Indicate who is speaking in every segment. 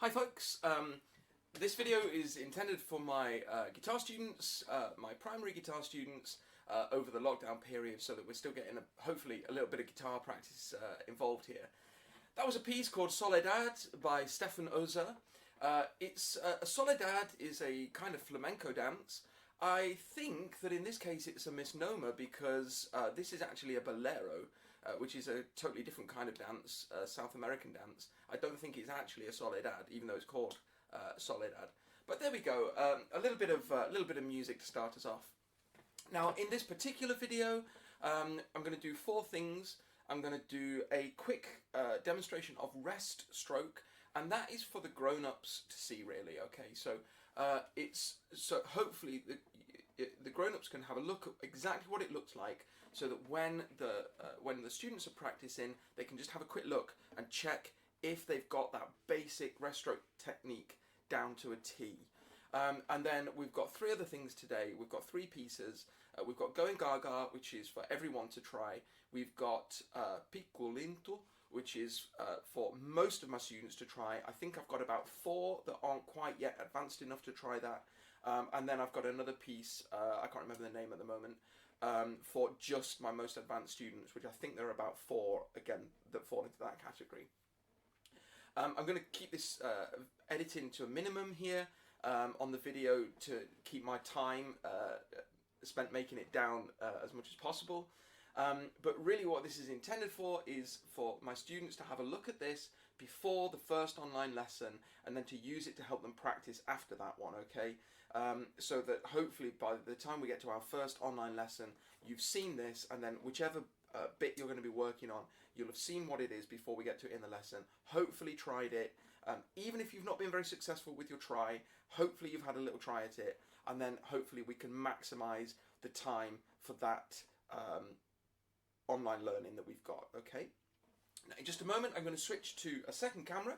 Speaker 1: Hi folks, this video is intended for my guitar students, my primary guitar students over the lockdown period, so that we're still getting hopefully a little bit of guitar practice involved here. That was a piece called Soledad by Stefan Oza. A Soledad is a kind of flamenco dance. I think that in this case it's a misnomer because this is actually a bolero, which is a totally different kind of dance, South American dance. I don't think it's actually a Soledad, even though it's called Soledad. But there we go, a little bit of music to start us off. Now, in this particular video, I'm going to do four things. I'm going to do a quick demonstration of rest stroke, and that is for the grown-ups to see, really. Okay, so hopefully the grown-ups can have a look at exactly what it looks like, so that when the students are practicing, they can just have a quick look and check if they've got that basic rest stroke technique down to a T. And then we've got three other things today. We've got three pieces. We've got Going Gaga, which is for everyone to try. We've got Piccolinto, which is for most of my students to try. I think I've got about four that aren't quite yet advanced enough to try that. And then I've got another piece, I can't remember the name at the moment, for just my most advanced students, which I think there are about four, again, that fall into that category. I'm going to keep this editing to a minimum here on the video to keep my time spent making it down as much as possible. But really what this is intended for is for my students to have a look at this before the first online lesson, and then to use it to help them practice after that one, okay? So that hopefully by the time we get to our first online lesson, you've seen this, and then whichever bit you're going to be working on, you'll have seen what it is before we get to it in the lesson, hopefully tried it. Even if you've not been very successful with your try, hopefully you've had a little try at it, and then hopefully we can maximize the time for that online learning that we've got, okay? Now, in just a moment, I'm going to switch to a second camera,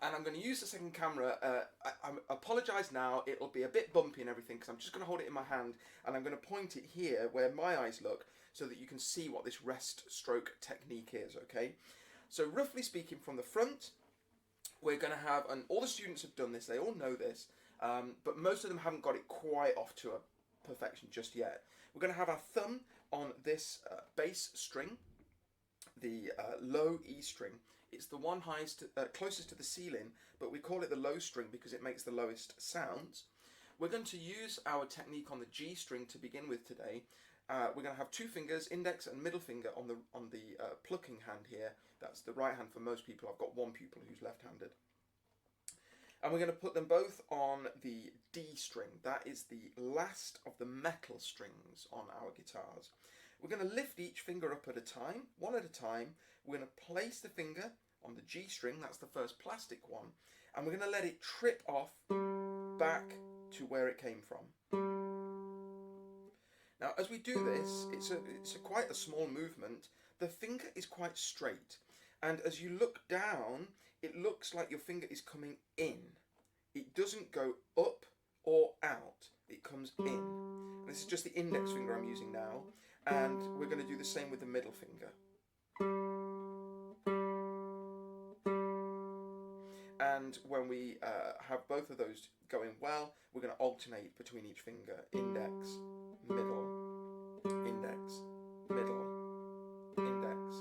Speaker 1: and I'm going to use the second camera. I apologise now, it'll be a bit bumpy and everything, because I'm just going to hold it in my hand, and I'm going to point it here where my eyes look, so that you can see what this rest stroke technique is, okay? So roughly speaking, from the front, we're going to have, and all the students have done this, they all know this, but most of them haven't got it quite off to a perfection just yet. We're going to have our thumb on this bass string, the low E string. It's the one closest to the ceiling, but we call it the low string because it makes the lowest sounds. We're going to use our technique on the G string to begin with today. We're going to have two fingers, index and middle finger, on the plucking hand here. That's the right hand for most people. I've got one pupil who's left-handed. And we're going to put them both on the D string. That is the last of the metal strings on our guitars. We're going to lift each finger up at a time, one at a time. We're going to place the finger on the G string, that's the first plastic one, and we're going to let it trip off back to where it came from. Now, as we do this, it's quite a small movement. The finger is quite straight, and as you look down, it looks like your finger is coming in. It doesn't go up or out, it comes in. And this is just the index finger I'm using now, and we're going to do the same with the middle finger. And when we have both of those going well, we're going to alternate between each finger. Index, middle, index, middle, index,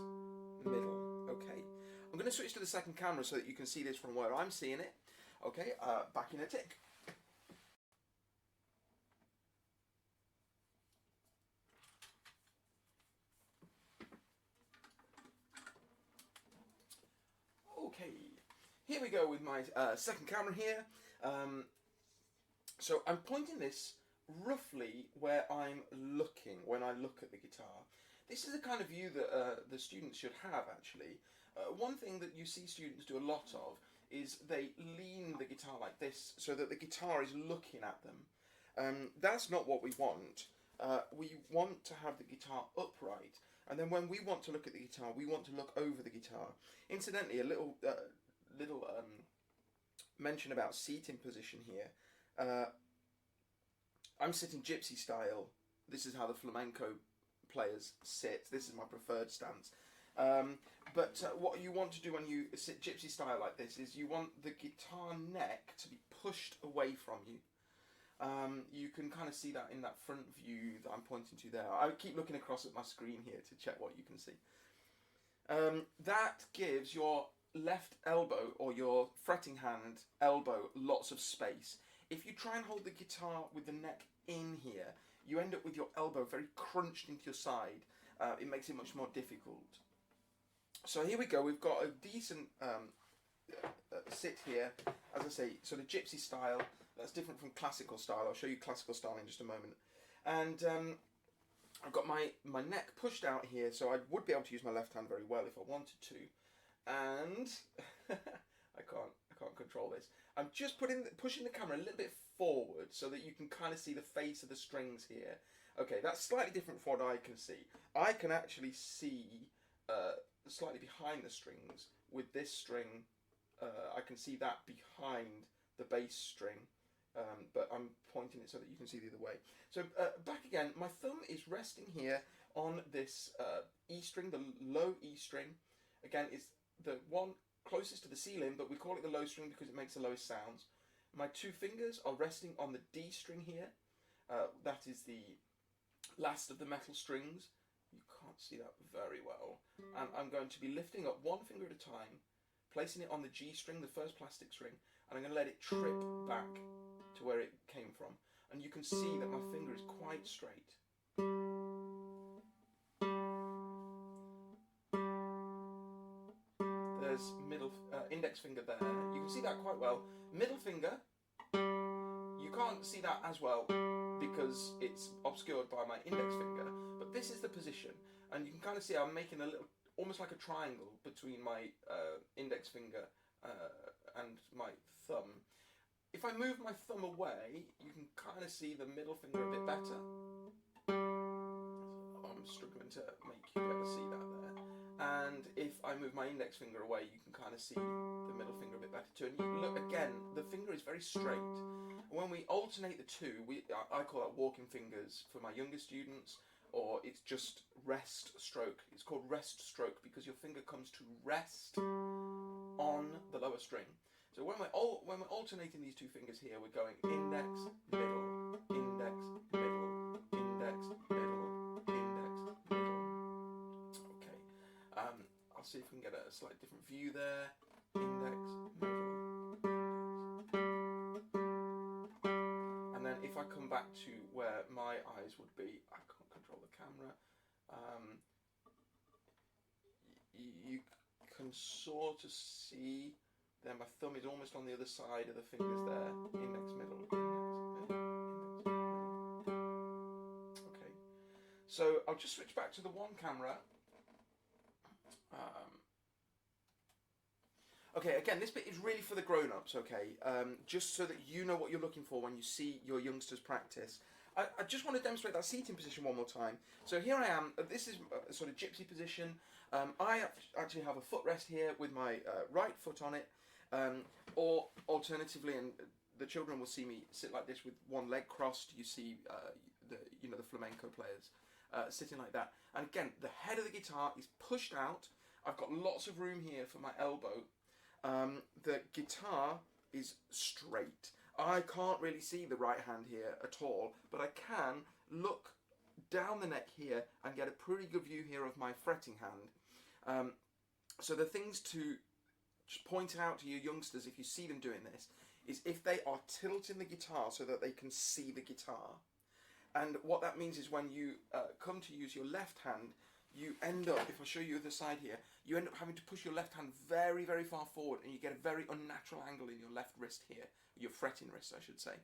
Speaker 1: middle. Okay. I'm going to switch to the second camera so that you can see this from where I'm seeing it. Okay, back in a tick. Okay, here we go with my second camera here. So I'm pointing this roughly where I'm looking when I look at the guitar. This is the kind of view that the students should have, actually. One thing that you see students do a lot of is they lean the guitar like this so that the guitar is looking at them. That's not what we want. We want to have the guitar upright, and then when we want to look at the guitar, we want to look over the guitar. Incidentally, a little mention about seating position here. I'm sitting gypsy style. This is how the flamenco players sit. This is my preferred stance. But what you want to do when you sit gypsy style like this is you want the guitar neck to be pushed away from you. You can kind of see that in that front view that I'm pointing to there. I keep looking across at my screen here to check what you can see. That gives your left elbow or your fretting hand elbow lots of space. If you try and hold the guitar with the neck in here, you end up with your elbow very crunched into your side. It makes it much more difficult. So here we go, we've got a decent sit here, as I say, sort of gypsy style. That's different from classical style. I'll show you classical style in just a moment. And I've got my neck pushed out here, so I would be able to use my left hand very well if I wanted to. And I can't control this. I'm just pushing the camera a little bit forward so that you can kind of see the face of the strings here. Okay, that's slightly different from what I can see. I can actually see slightly behind the strings with this string. I can see that behind the bass string, but I'm pointing it so that you can see the other way. So back again, my thumb is resting here on this E string, the low E string. Again, it's the one closest to the ceiling, but we call it the low string because it makes the lowest sounds. My two fingers are resting on the D string here. That is the last of the metal strings. You can't see that very well. And I'm going to be lifting up one finger at a time, placing it on the G string, the first plastic string, and I'm going to let it trip back to where it came from. And you can see that my finger is quite straight. There's index finger there. You can see that quite well. Middle finger, you can't see that as well because it's obscured by my index finger, but this is the position, and you can kind of see I'm making a little, almost like a triangle between my index finger and my thumb. If I move my thumb away, you can kind of see the middle finger a bit better. I'm struggling to make you be able to see that there. And if I move my index finger away, you can kind of see the middle finger a bit better too. And you look again, the finger is very straight. When we alternate the two, I call that walking fingers for my younger students, or it's just rest stroke. It's called rest stroke because your finger comes to rest on the lower string. So when we're alternating these two fingers here, we're going index, middle, index, middle, index, middle, index, middle. Okay, I'll see if we can get a slightly different view there. Index, middle. And then if I come back to where my eyes would be, I can't control the camera. You can sort of see there my thumb is almost on the other side of the fingers there. Index, middle, index, middle, index, middle. Okay, so I'll just switch back to the one camera. Okay, again, this bit is really for the grown-ups, okay? Just so that you know what you're looking for when you see your youngsters practice. I just want to demonstrate that seating position one more time. So here I am. This is a sort of gypsy position. I actually have a footrest here with my right foot on it. Or alternatively, and the children will see me sit like this with one leg crossed. You see the flamenco players sitting like that. And again, the head of the guitar is pushed out. I've got lots of room here for my elbow. The guitar is straight. I can't really see the right hand here at all, but I can look down the neck here and get a pretty good view here of my fretting hand. So the things to just point out to your youngsters if you see them doing this is if they are tilting the guitar so that they can see the guitar. And what that means is when you come to use your left hand, you end up, if I show you the side here, you end up having to push your left hand very, very far forward, and you get a very unnatural angle in your left wrist here, your fretting wrist, I should say.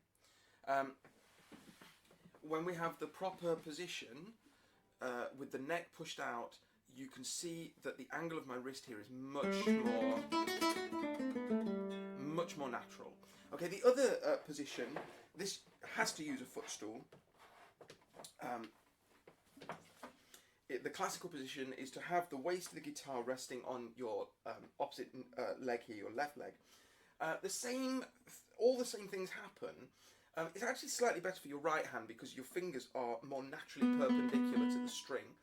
Speaker 1: When we have the proper position, with the neck pushed out, you can see that the angle of my wrist here is much more natural. Okay, the other position, this has to use a footstool. The classical position is to have the waist of the guitar resting on your opposite leg here, your left leg. All the same things happen. It's actually slightly better for your right hand because your fingers are more naturally perpendicular to the string.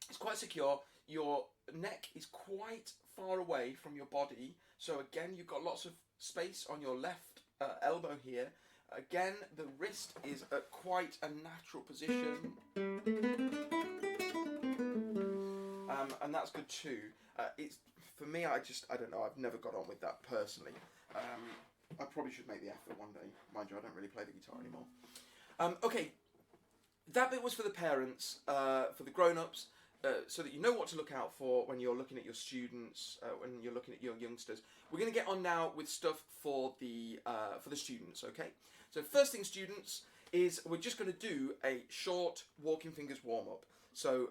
Speaker 1: It's quite quite secure. Your neck is quite far away from your body, so again you've got lots of space on your left elbow here. Again, the wrist is at quite a natural position, and that's good too. It's for me. I don't know. I've never got on with that personally. I probably should make the effort one day. Mind you, I don't really play the guitar anymore. Okay, that bit was for the parents, for the grown-ups, so that you know what to look out for when you're looking at your students, when you're looking at your youngsters. We're going to get on now with stuff for the students. Okay, so first thing, students, is we're just going to do a short walking fingers warm-up. So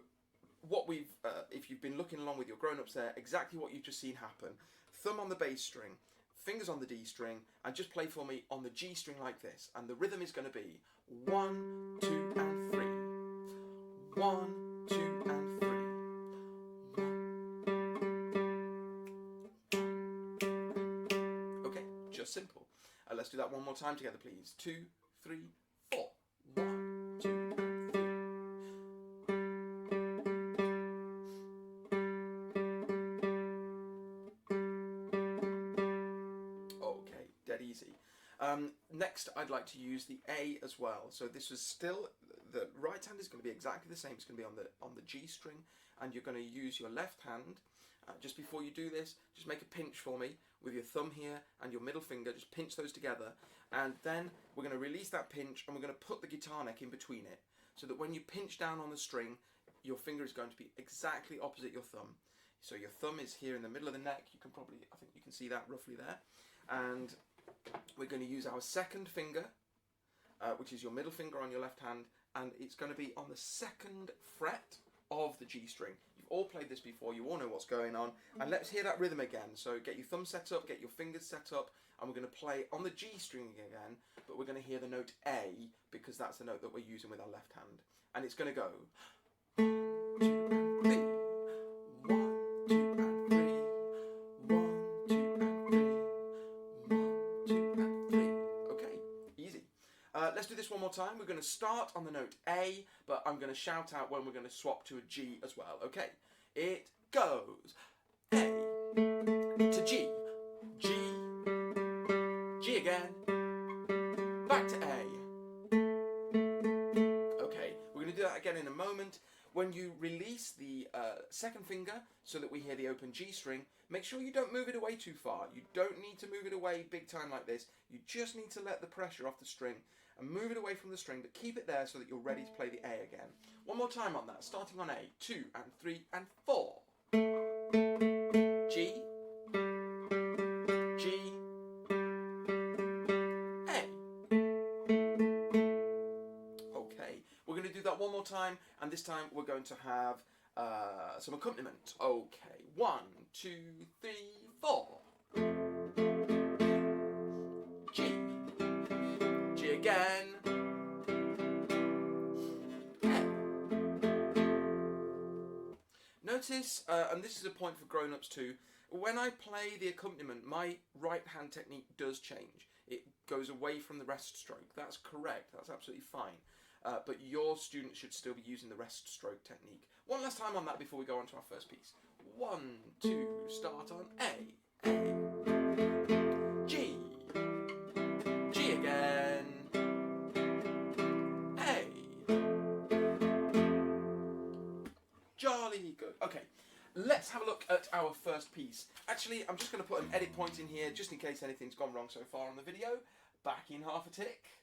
Speaker 1: what we've, if you've been looking along with your grown-ups there, exactly what you've just seen happen. Thumb on the bass string, fingers on the D string, and just play for me on the G string like this. And the rhythm is going to be 1, 2, and 3. 1, 2, and 3. Okay, just simple. Let's do that one more time together, please. 2, 3, 4. 1, 2, and 3. Okay, dead easy. Next, I'd like to use the A as well. So this is still, the right hand is going to be exactly the same. It's going to be on the G string, and you're going to use your left hand. Just before you do this, just make a pinch for me with your thumb here and your middle finger. Just pinch those together, and then we're going to release that pinch, and we're going to put the guitar neck in between it, so that when you pinch down on the string, your finger is going to be exactly opposite your thumb. So your thumb is here in the middle of the neck. You can probably, I think you can see that roughly there. And we're going to use our second finger, which is your middle finger on your left hand, and it's going to be on the 2nd fret of the G string. You've all played this before, you all know what's going on, and let's hear that rhythm again. So get your thumb set up, get your fingers set up, and we're going to play on the G string again, but we're going to hear the note A, because that's the note that we're using with our left hand. And it's going to go 1, 2, and 3. 1, 2, and 3. 1, 2, and 3. 1, 2, and 3. Okay, easy. Let's do this one more time. We're going to start on the note A, but I'm going to shout out when we're going to swap to a G as well. Okay, it goes A to G, G, G again, back to A. Okay, we're going to do that again in a moment. When you release the second finger so that we hear the open G string, make sure you don't move it away too far. You don't need to move it away big time like this. You just need to let the pressure off the string and move it away from the string, but keep it there so that you're ready to play the A again. One more time on that, starting on A. 2, and 3, and 4. G, G, A. Okay, we're going to do that one more time, and this time we're going to have some accompaniment. Okay, 1, 2, 3, 4. G, G again. A. Notice, and this is a point for grown-ups too, when I play the accompaniment, my right hand technique does change. It goes away from the rest stroke. That's correct, that's absolutely fine. But your students should still be using the rest stroke technique. One last time on that before we go on to our first piece. 1, 2, start on A, G, G again, A. Jolly good. Okay, let's have a look at our first piece. Actually, I'm just going to put an edit point in here just in case anything's gone wrong so far on the video. Back in half a tick.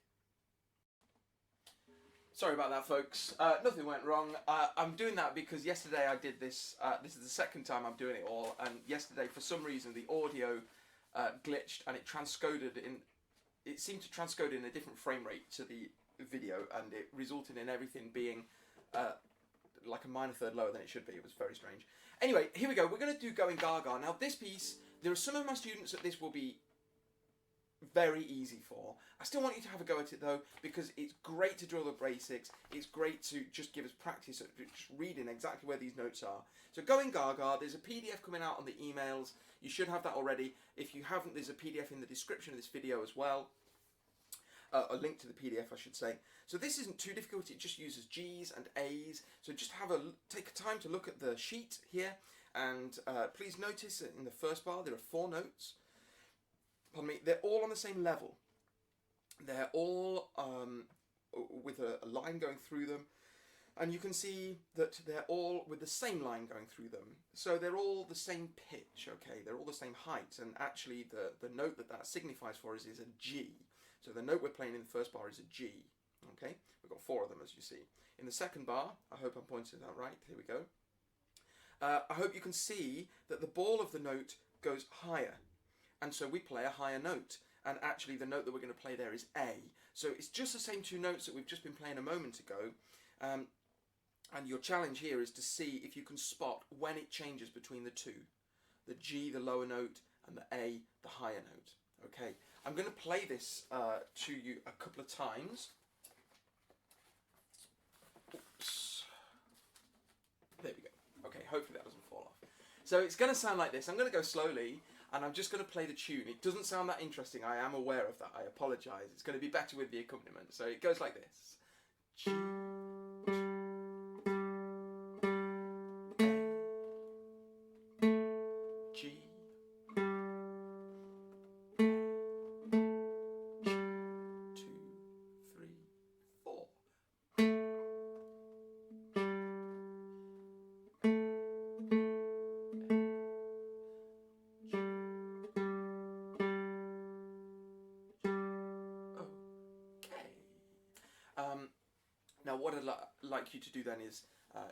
Speaker 1: Sorry about that, folks. Nothing went wrong. I'm doing that because yesterday I did this. This is the second time I'm doing it all, and yesterday, for some reason, the audio glitched and it transcoded in. It seemed to transcode in a different frame rate to the video, and it resulted in everything being like a minor third lower than it should be. It was very strange. Anyway, here we go. We're going to do Going Gaga. Now, this piece, there are some of my students that this will be very easy for. I still want you to have a go at it though, because it's great to drill the basics. It's great to just give us practice at just reading exactly where these notes are. So Going Gaga, there's a PDF coming out on the emails. You should have that already. If you haven't, there's a PDF in the description of this video as well. a link to the PDF, I should say. So this isn't too difficult. It just uses G's and A's. So just take time to look at the sheet here, and please notice that in the first bar there are 4 notes. Pardon me. They're all on the same level. They're all with a line going through them. And you can see that they're all with the same line going through them. So they're all the same pitch, okay? They're all the same height. And actually the note that signifies for us is a G. So the note we're playing in the first bar is a G, okay? We've got 4 of them, as you see. In the second bar, I hope I'm pointing that right. Here we go. I hope you can see that the ball of the note goes higher. And so we play a higher note. And actually the note that we're going to play there is A. So it's just the same 2 notes that we've just been playing a moment ago. And your challenge here is to see if you can spot when it changes between the 2. The G, the lower note, and the A, the higher note. Okay, I'm going to play this to you a couple of times. Oops. There we go. Okay, hopefully that doesn't fall off. So it's going to sound like this. I'm going to go slowly, and I'm just going to play the tune. It doesn't sound that interesting. I am aware of that. I apologise. It's going to be better with the accompaniment. So it goes like this. G. Now what I'd like you to do then is,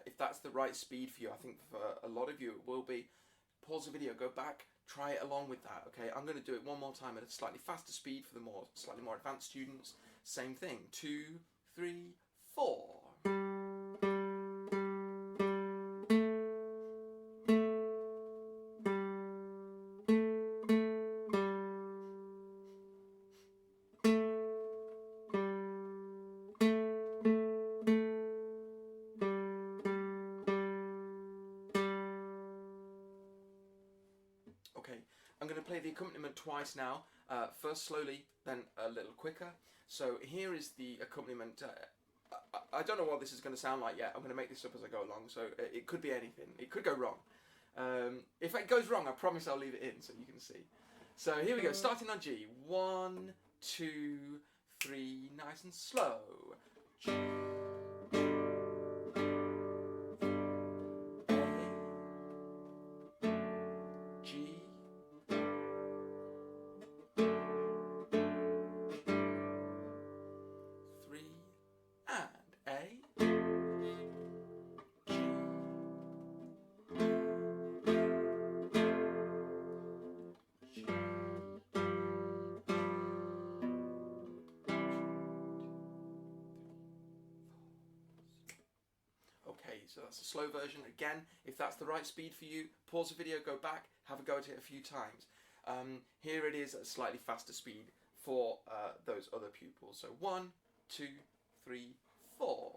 Speaker 1: if that's the right speed for you, I think for a lot of you it will be, pause the video, go back, try it along with that, okay? I'm going to do it one more time at a slightly faster speed for the slightly more advanced students. Same thing, 2, 3, 4. Okay, I'm going to play the accompaniment twice now, first slowly, then a little quicker. So here is the accompaniment. I don't know what this is going to sound like yet. I'm going to make this up as I go along, so it could be anything. It could go wrong. If it goes wrong, I promise I'll leave it in so you can see. So here we go, starting on G. 1, 2, 3, nice and slow. G. So that's a slow version. Again, if that's the right speed for you, pause the video, go back, have a go at it a few times. Here it is at a slightly faster speed for those other pupils. So 1, 2, 3, 4.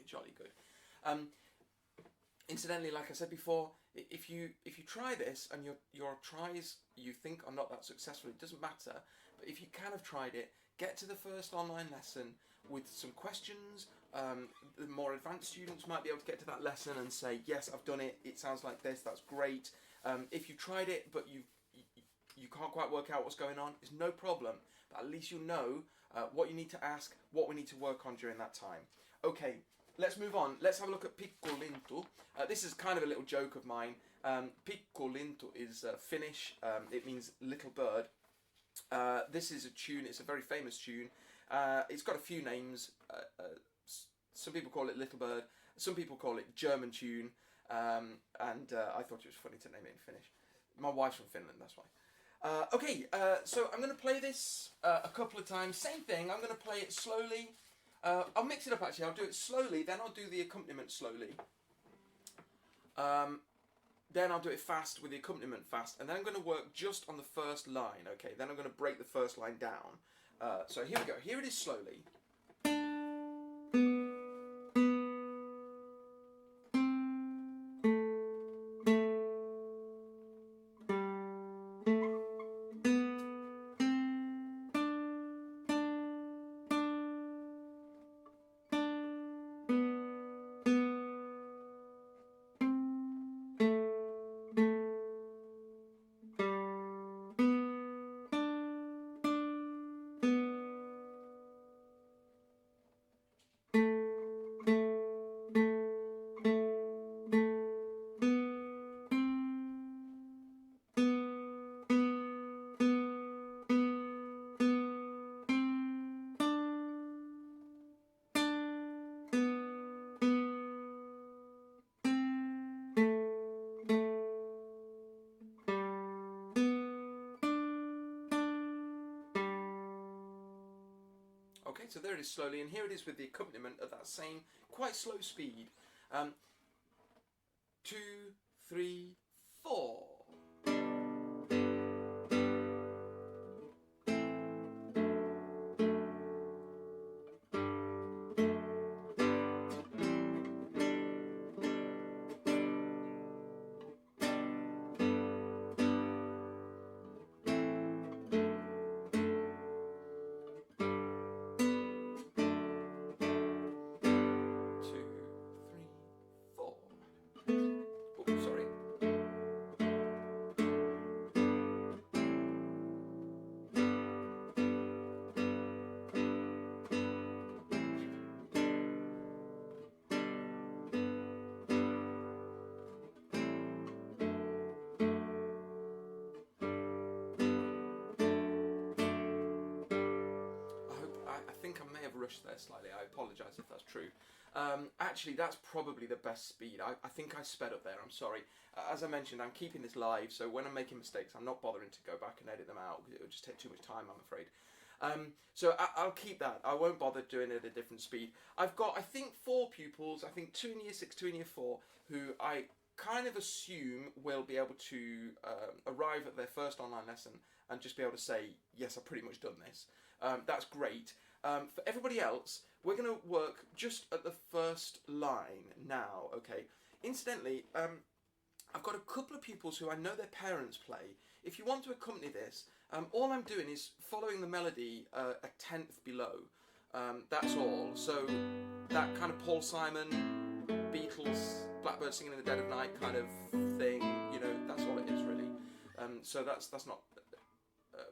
Speaker 1: Jolly good. Incidentally, like I said before, if you try this and your tries you think are not that successful, it doesn't matter. But if you kind of tried it, get to the first online lesson with some questions. The more advanced students might be able to get to that lesson and say, yes, I've done it. It sounds like this. That's great. If you tried it but you can't quite work out what's going on, it's no problem. But at least you know what you need to ask, what we need to work on during that time. Okay. Let's move on. Let's have a look at piccolintu. This is kind of a little joke of mine. Piccolintu is Finnish. It means little bird. This is a tune. It's a very famous tune. It's got a few names. Some people call it Little Bird. Some people call it German tune. And I thought it was funny to name it in Finnish. My wife's from Finland, that's why. Okay, so I'm going to play this a couple of times. Same thing. I'm going to play it slowly. I'll mix it up actually, I'll do it slowly, then I'll do the accompaniment slowly. then I'll do it fast with the accompaniment fast, and then I'm going to work just on the first line, okay? Then I'm going to break the first line down. So here we go. Here it is slowly. Okay, so there it is slowly, and here it is with the accompaniment at that same quite slow speed. 2, 3, 4. Rushed there slightly. I apologise if that's true. Actually, that's probably the best speed. I think I sped up there. I'm sorry. As I mentioned, I'm keeping this live, so when I'm making mistakes, I'm not bothering to go back and edit them out because it would just take too much time, I'm afraid. So I'll keep that. I won't bother doing it at a different speed. I've got, I think, 4 pupils. I think 2 in year 6, 2 in year 4, who I kind of assume will be able to arrive at their first online lesson and just be able to say, yes, I've pretty much done this. That's great. For everybody else, we're going to work just at the first line now, okay? Incidentally, I've got a couple of pupils who I know their parents play. If you want to accompany this, all I'm doing is following the melody a tenth below. That's all. So that kind of Paul Simon, Beatles, Blackbird Singing in the Dead of Night kind of thing, you know, that's all it is really. So that's not...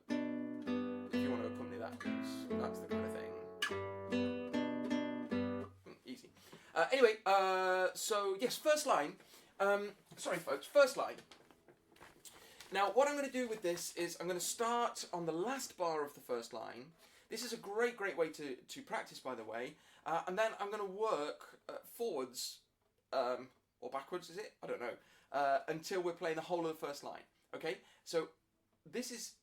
Speaker 1: if you want to accompany that, that's the kind of thing. Easy. Anyway, so yes, first line. Sorry folks, first line. Now what I'm going to do with this is I'm going to start on the last bar of the first line. This is a great way to practice, by the way. And then I'm going to work forwards, or backwards, is it? I don't know. Until we're playing the whole of the first line. Okay? So this is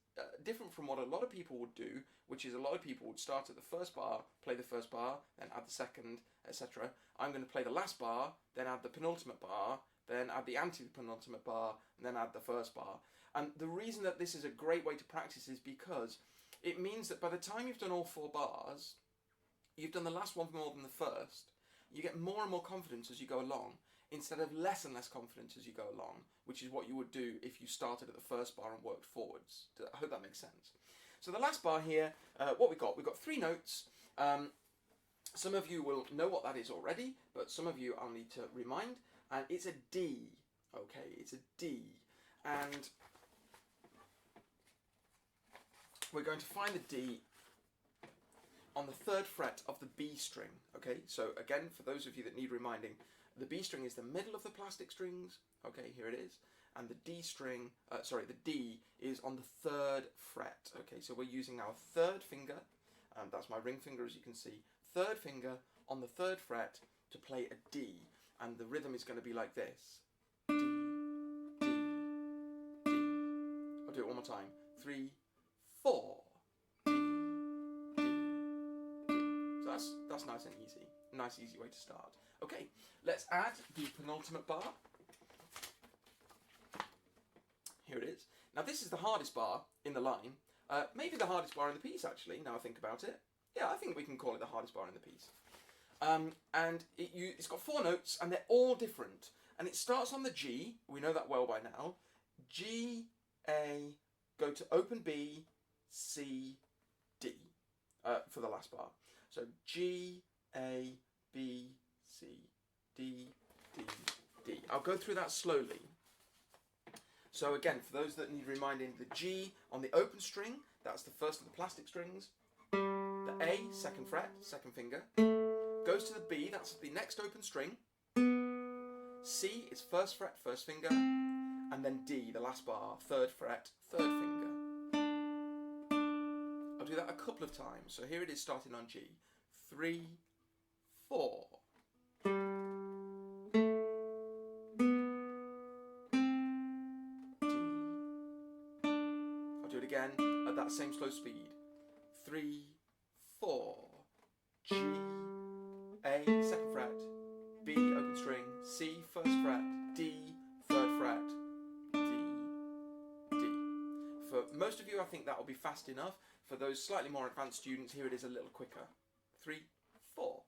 Speaker 1: different from what a lot of people would do, which is a lot of people would start at the first bar, play the first bar, then add the second, etc. I'm going to play the last bar, then add the penultimate bar, then add the anti-penultimate bar, and then add the first bar. And the reason that this is a great way to practice is because it means that by the time you've done all 4 bars, you've done the last one more than the first. You get more and more confidence as you go along, instead of less and less confidence as you go along, which is what you would do if you started at the first bar and worked forwards. I hope that makes sense. So the last bar here, what we've got 3 notes. Some of you will know what that is already, but some of you I'll need to remind. And it's a D, okay, it's a D. And we're going to find the D on the 3rd fret of the B string, okay? So again, for those of you that need reminding, the B string is the middle of the plastic strings, okay, here it is. And the D string, the D is on the 3rd fret, okay? So we're using our 3rd finger, that's my ring finger as you can see, 3rd finger on the 3rd fret to play a D. And the rhythm is going to be like this. D, D, D. I'll do it one more time. 3, 4. D, D, D. So that's nice and easy. Nice, easy way to start. Okay, let's add the penultimate bar. Here it is. Now this is the hardest bar in the line. Maybe the hardest bar in the piece, actually, now I think about it. Yeah, I think we can call it the hardest bar in the piece. And it's got 4 notes, and they're all different. And it starts on the G, we know that well by now. G, A, go to open B, C, D for the last bar. So G, A, B, C, D, D, D. I'll go through that slowly. So again, for those that need reminding, the G on the open string, that's the first of the plastic strings. The A, 2nd fret, 2nd finger, goes to the B, that's the next open string. C is 1st fret, 1st finger, and then D, the last bar, 3rd fret, 3rd finger. I'll do that a couple of times. So here it is starting on G. 3, 4. Again at that same slow speed. 3, 4. G, A, 2nd fret, B, open string, C, 1st fret, D, 3rd fret, D, D. For most of you, I think that will be fast enough. For those slightly more advanced students, here it is a little quicker. 3, 4.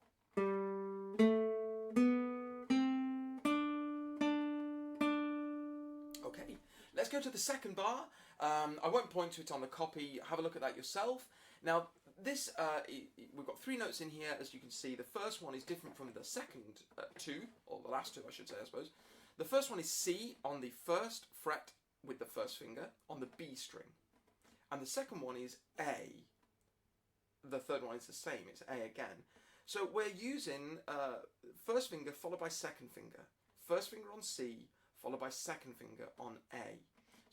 Speaker 1: Okay, let's go to the second bar. I won't point to it on the copy, have a look at that yourself. Now this, we've got 3 notes in here, as you can see. The first one is different from the second 2, or the last 2 I should say, I suppose. The first one is C on the 1st fret with the 1st finger on the B string. And the second one is A. The third one is the same, it's A again. So we're using 1st finger followed by 2nd finger. 1st finger on C followed by 2nd finger on A.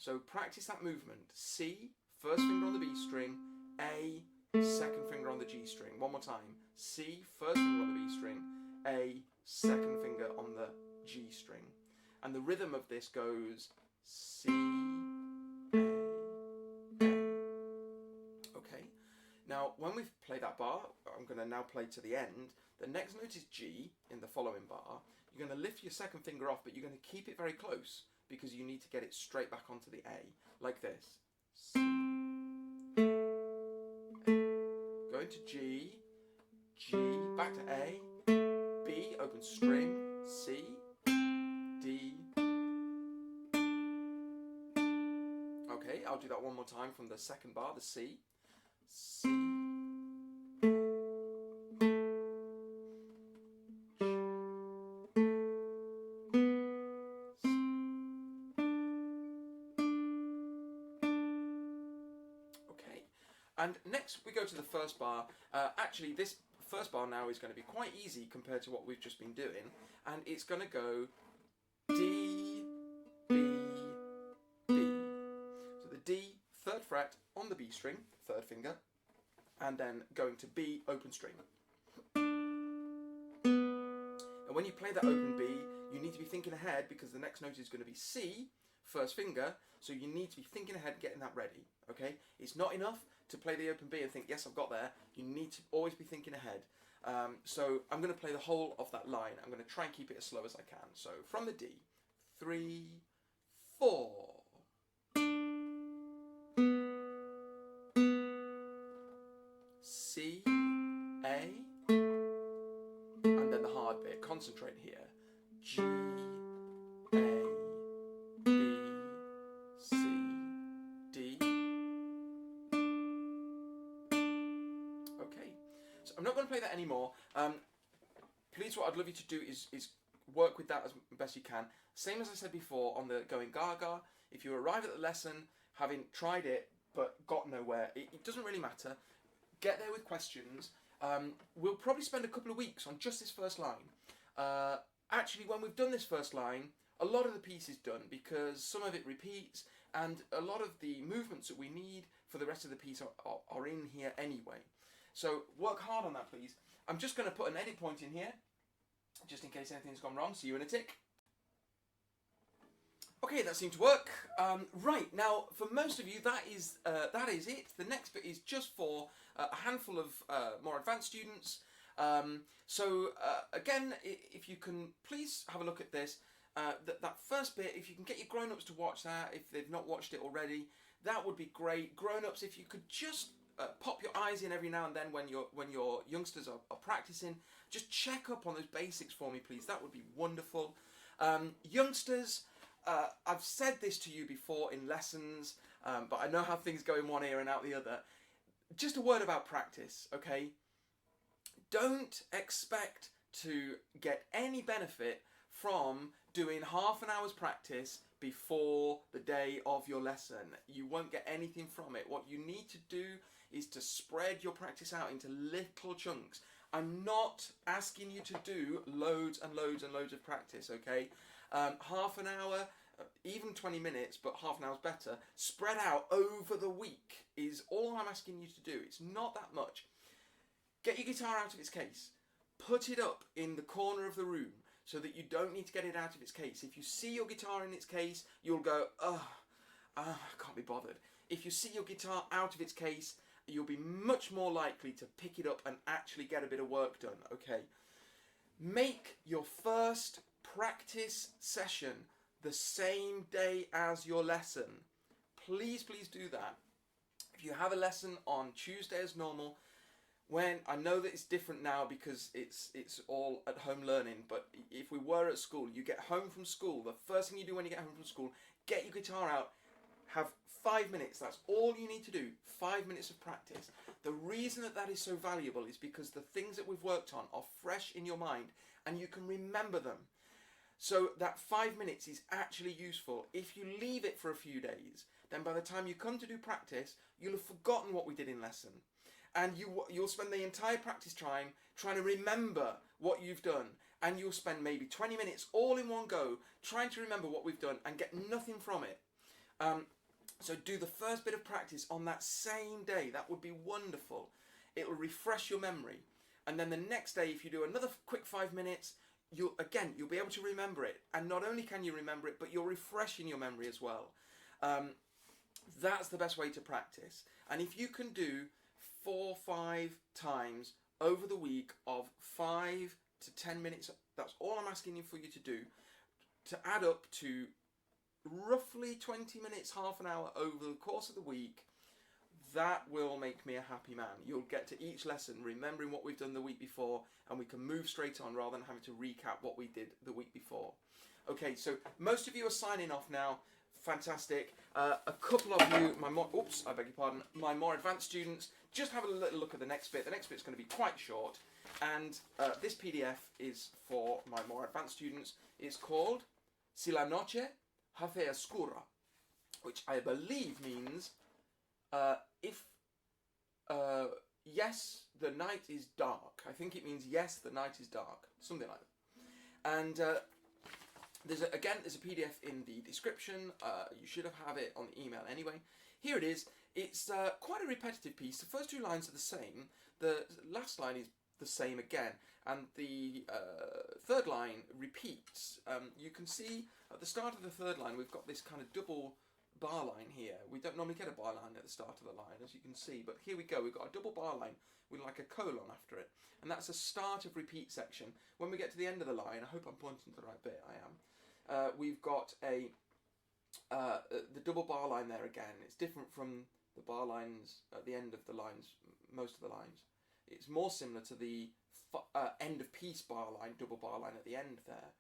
Speaker 1: So practice that movement. C, 1st finger on the B string, A, 2nd finger on the G string. One more time. C, 1st finger on the B string, A, 2nd finger on the G string. And the rhythm of this goes C, A, A. Okay. Now, when we've played that bar, I'm going to now play to the end. The next note is G in the following bar. You're going to lift your 2nd finger off, but you're going to keep it very close, because you need to get it straight back onto the A, like this. C, A. Going to G, G, back to A, B, open string, C, D. Okay, I'll do that one more time from the 2nd bar, the C. C, and next we go to the 1st bar. Actually, this 1st bar now is going to be quite easy compared to what we've just been doing, and it's going to go D, B, B. So the D, 3rd fret on the B string, 3rd finger, and then going to B, open string. And when you play that open B, you need to be thinking ahead, because the next note is going to be C, 1st finger, so you need to be thinking ahead, getting that ready, okay? It's not enough to play the open B and think, yes, I've got there. You need to always be thinking ahead. So I'm going to play the whole of that line. I'm going to try and keep it as slow as I can. So from the D, 3, 4. C, A, and then the hard bit. Concentrate here. G, A, B, C, D. Okay, so I'm not going to play that anymore. Please, what I'd love you to do is work with that as best you can. Same as I said before on the Going Gaga. If you arrive at the lesson having tried it but got nowhere, it doesn't really matter. Get there with questions. We'll probably spend a couple of weeks on just this first line. Actually, when we've done this first line, a lot of the piece is done, because some of it repeats, and a lot of the movements that we need for the rest of the piece are in here anyway. So work hard on that, please. I'm just going to put an edit point in here, just in case anything's gone wrong. See you in a tick. Okay, that seemed to work. Right, now for most of you that is it. The next bit is just for a handful of more advanced students. Again, if you can please have a look at this. that first bit, if you can get your grown-ups to watch that, if they've not watched it already, that would be great. Grown-ups, if you could just pop your eyes in every now and then when your youngsters are practicing, just check up on those basics for me, please. That would be wonderful. Youngsters, I've said this to you before in lessons, but I know how things go in one ear and out the other. Just a word about practice, okay? Don't expect to get any benefit from doing half an hour's practice before the day of your lesson. You won't get anything from it. What you need to do is to spread your practice out into little chunks. I'm not asking you to do loads and loads and loads of practice, okay? Half an hour, even 20 minutes, but half an hour's better, spread out over the week is all I'm asking you to do. It's not that much. Get your guitar out of its case. Put it up in the corner of the room so that you don't need to get it out of its case. If you see your guitar in its case, you'll go, I can't be bothered. If you see your guitar out of its case, you'll be much more likely to pick it up and actually get a bit of work done, okay? Make your first practice session the same day as your lesson. Please, please do that. If you have a lesson on Tuesday as normal, when I know that it's different now because it's all at home learning, but if we were at school, you get home from school, the first thing you do when you get home from school, get your guitar out, have 5 minutes, that's all you need to do, 5 minutes of practice. The reason that is so valuable is because the things that we've worked on are fresh in your mind and you can remember them. So that 5 minutes is actually useful. If you leave it for a few days, then by the time you come to do practice, you'll have forgotten what we did in lesson. And you'll spend the entire practice time trying to remember what you've done. And you'll spend maybe 20 minutes all in one go trying to remember what we've done and get nothing from it. So do the first bit of practice on that same day. That would be wonderful. It will refresh your memory. And then the next day, if you do another quick 5 minutes, you'll be able to remember it. And not only can you remember it, but you're refreshing your memory as well. That's the best way to practice. And if you can do 4 or 5 times over the week of 5 to 10 minutes, that's all I'm asking you for you to do, to add up to roughly 20 minutes, half an hour over the course of the week. That will make me a happy man. You'll get to each lesson remembering what we've done the week before, and we can move straight on rather than having to recap what we did the week before. Okay, so most of you are signing off now. Fantastic. A couple of you, my more advanced students, just have a little look at the next bit. The next bit's going to be quite short, and this PDF is for my more advanced students. It's called Si la noche hace oscura, which I believe means yes, the night is dark. I think it means yes, the night is dark, something like that. And there's a PDF in the description. You should have it on the email anyway. Here it is. It's quite a repetitive piece. The first 2 lines are the same. The last line is the same again, and the third line repeats. You can see at the start of the third line we've got this kind of double bar line here. We don't normally get a bar line at the start of the line, as you can see, but here we go. We've got a double bar line with like a colon after it, and that's a start of repeat section. When we get to the end of the line, I hope I'm pointing to the right bit. I am. We've got the double bar line there again. It's different from the bar lines at the end of the lines, most of the lines. It's more similar to the end of piece bar line, double bar line at the end there.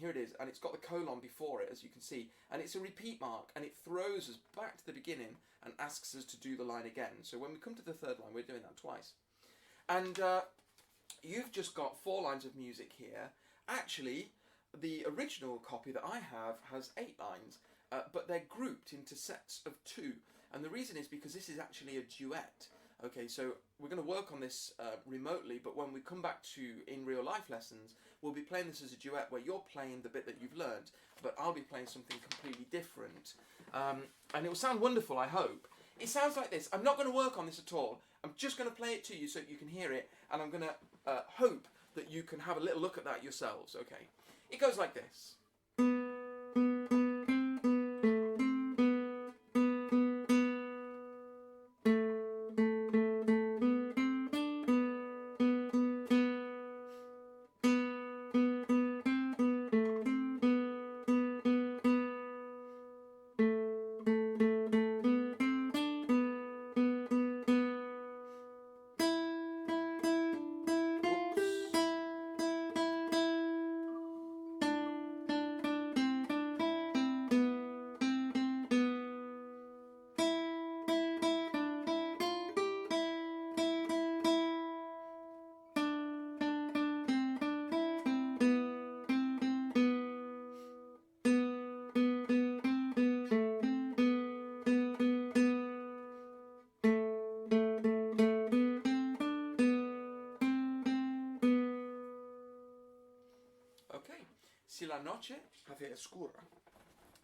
Speaker 1: Here it is, and it's got the colon before it, as you can see, and it's a repeat mark, and it throws us back to the beginning and asks us to do the line again. So when we come to the third line, we're doing that twice. And you've just got 4 lines of music here. Actually, the original copy that I have has 8 lines, but they're grouped into sets of 2. And the reason is because this is actually a duet. Okay, so we're going to work on this remotely, but when we come back to in real life lessons, we'll be playing this as a duet where you're playing the bit that you've learned, but I'll be playing something completely different. And it will sound wonderful, I hope. It sounds like this. I'm not going to work on this at all. I'm just going to play it to you so that you can hear it, and I'm going to hope that you can have a little look at that yourselves, okay? It goes like this. si la noche
Speaker 2: hace escura.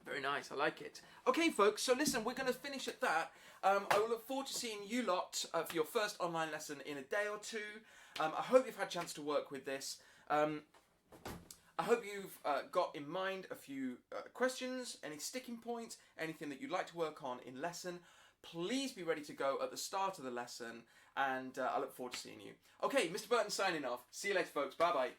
Speaker 1: Very nice, I like it. Okay, folks, so listen, we're going to finish at that. I will look forward to seeing you lot for your first online lesson in a day or two. I hope you've had a chance to work with this. I hope you've got in mind a few questions, any sticking points, anything that you'd like to work on in lesson. Please be ready to go at the start of the lesson, and I look forward to seeing you. Okay, Mr. Burton signing off. See you later, folks. Bye-bye.